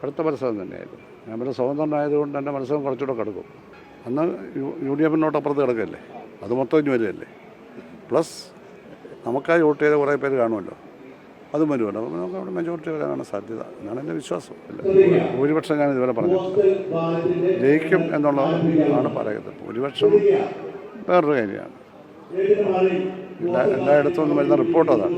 അടുത്ത മത്സരം തന്നെയായിരുന്നു. ഞാൻ പിന്നെ സ്വതന്ത്രനായതുകൊണ്ട് എൻ്റെ മത്സരം കുറച്ചുകൂടെ കിടക്കും. അന്ന് UDF-നോട്ടപ്പുറത്ത് കിടക്കല്ലേ, അത് മൊത്തം ഇനി വരികയല്ലേ. പ്ലസ് നമുക്കായി വോട്ട് ചെയ്ത കുറേ പേര് കാണുമല്ലോ, അതും വരുമല്ലോ. അപ്പോൾ നമുക്ക് അവിടെ മെജോറിറ്റി വരാനാണ് സാധ്യത എന്നാണ് എൻ്റെ വിശ്വാസം. ഭൂരിപക്ഷം ഞാൻ ഇതുവരെ പറഞ്ഞിട്ടില്ല. ജയിക്കും എന്നുള്ളതാണ് പറയുന്നത്. ഭൂരിപക്ഷം വേറൊരു കാര്യമാണ്. എല്ലായിടത്തും ഒന്നും വരുന്ന റിപ്പോർട്ട് അതാണ്.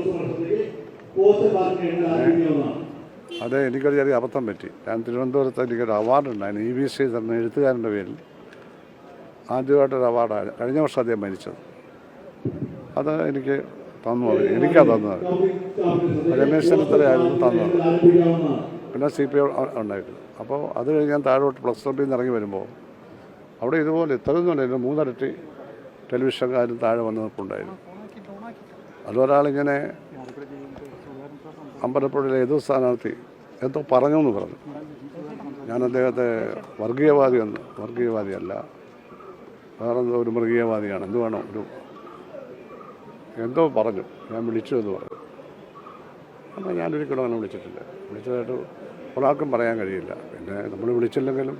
അത് എനിക്കൊരു ചെറിയ അബദ്ധം പറ്റി. ഞാൻ തിരുവനന്തപുരത്ത് എനിക്കൊരു അവാർഡുണ്ടായിരുന്നു, EVC തന്ന എഴുത്തുകാരൻ്റെ പേരിൽ ആദ്യമായിട്ടൊരു അവാർഡാണ്. കഴിഞ്ഞ വർഷം അദ്ദേഹം മരിച്ചത്. അത് എനിക്ക് തന്നു. എനിക്കാണ് തന്നത്. രമേശ് ചെന്നിത്തലയായിരുന്നു തന്നത്. പിന്നെ CPI ഉണ്ടായിരുന്നു. അപ്പോൾ അത് കഴിഞ്ഞ് ഞാൻ താഴോട്ട് പ്ലസ് ക്ലബിൽ നിന്ന് ഇറങ്ങി വരുമ്പോൾ അവിടെ ഇതുപോലെ ഇത്രയൊന്നുമല്ല, 3 ഇരട്ടി ടെലിവിഷൻകാരും താഴെ വന്ന് നിൽപ്പുണ്ടായിരുന്നു. അതൊരാളിങ്ങനെ അമ്പലപ്പുഴയിലെ എതിർ സ്ഥാനാർത്ഥി എന്തോ പറഞ്ഞു എന്ന് പറഞ്ഞു. ഞാൻ അദ്ദേഹത്തെ വർഗീയവാദിയല്ല, വേറെന്തോ ഒരു മൃഗീയവാദിയാണ്, എന്ത് വേണം എന്തോ പറഞ്ഞു. ഞാൻ വിളിച്ചു എന്ന് പറഞ്ഞു. അപ്പോൾ ഞാനൊരിക്കലും അങ്ങനെ വിളിച്ചിട്ടില്ല. വിളിച്ചതായിട്ട് ഒരാൾക്കും പറയാൻ കഴിയില്ല. പിന്നെ നമ്മൾ വിളിച്ചില്ലെങ്കിലും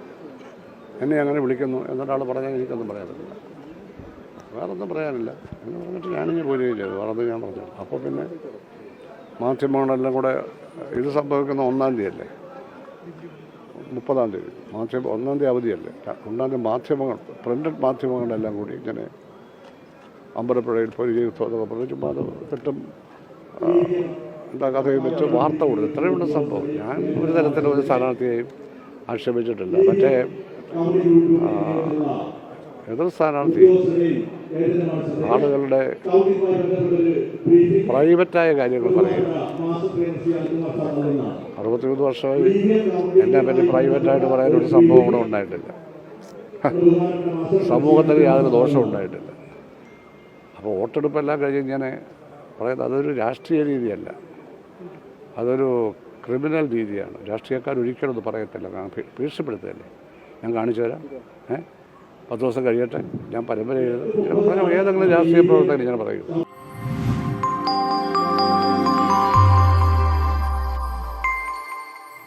എന്നെ അങ്ങനെ വിളിക്കുന്നു എന്നൊരാൾ പറഞ്ഞാൽ എനിക്കൊന്നും പറയാൻ പറ്റില്ല. വേറൊന്നും പറയാനില്ല എന്ന് പറഞ്ഞിട്ട് ഞാനിങ്ങനെ പോരുകയും ചെയ്തു. വേറൊന്നും ഞാൻ പറഞ്ഞു. അപ്പോൾ പിന്നെ മാധ്യമങ്ങളെല്ലാം കൂടെ ഇത് സംഭവിക്കുന്ന 1-ാം തീയതി അല്ലേ, 30-ാം തീയതി 1-ാം തീയതി അവധിയല്ലേ, 1-ാം തീയതി മാധ്യമങ്ങൾ, പ്രിൻ്റഡ് മാധ്യമങ്ങളെല്ലാം കൂടി ഇങ്ങനെ അമ്പലപ്പുഴയിൽ പൊരിയുത്സവമൊക്കെ പറഞ്ഞ് ചുമ്മാ തെറ്റും എന്താ കഥയും വെച്ച് വാർത്ത കൊടുത്തു. ഇത്രയുള്ള സംഭവം. ഞാൻ ഒരു തരത്തിലും ഒരു സ്ഥാനാർത്ഥിയെയും ആക്ഷേപിച്ചിട്ടില്ല. മറ്റേ എതിർ സ്ഥാനാർത്ഥി ആളുകളുടെ പ്രൈവറ്റായ കാര്യങ്ങൾ പറയുക. 63 വർഷമായി എന്നെ പറ്റി പ്രൈവറ്റായിട്ട് പറയാനൊരു സംഭവം ഇവിടെ ഉണ്ടായിട്ടില്ല. സമൂഹത്തിന് യാതൊരു ദോഷവും ഉണ്ടായിട്ടില്ല. അപ്പോൾ വോട്ടെടുപ്പെല്ലാം കഴിഞ്ഞ് ഇങ്ങനെ പറയുന്നത് അതൊരു രാഷ്ട്രീയ രീതിയല്ല, അതൊരു ക്രിമിനൽ രീതിയാണ്. രാഷ്ട്രീയക്കാർ ഒരിക്കലും അത് പറയത്തില്ല, ഭീഷണിപ്പെടുത്തുകയല്ലേ. ഞാൻ കാണിച്ചു തരാം, 10 ദിവസം കഴിയട്ടെ, ഞാൻ പരമ്പര എഴുതും, ഏതെങ്കിലും രാഷ്ട്രീയ പ്രവർത്തകർ ഞാൻ പറയും.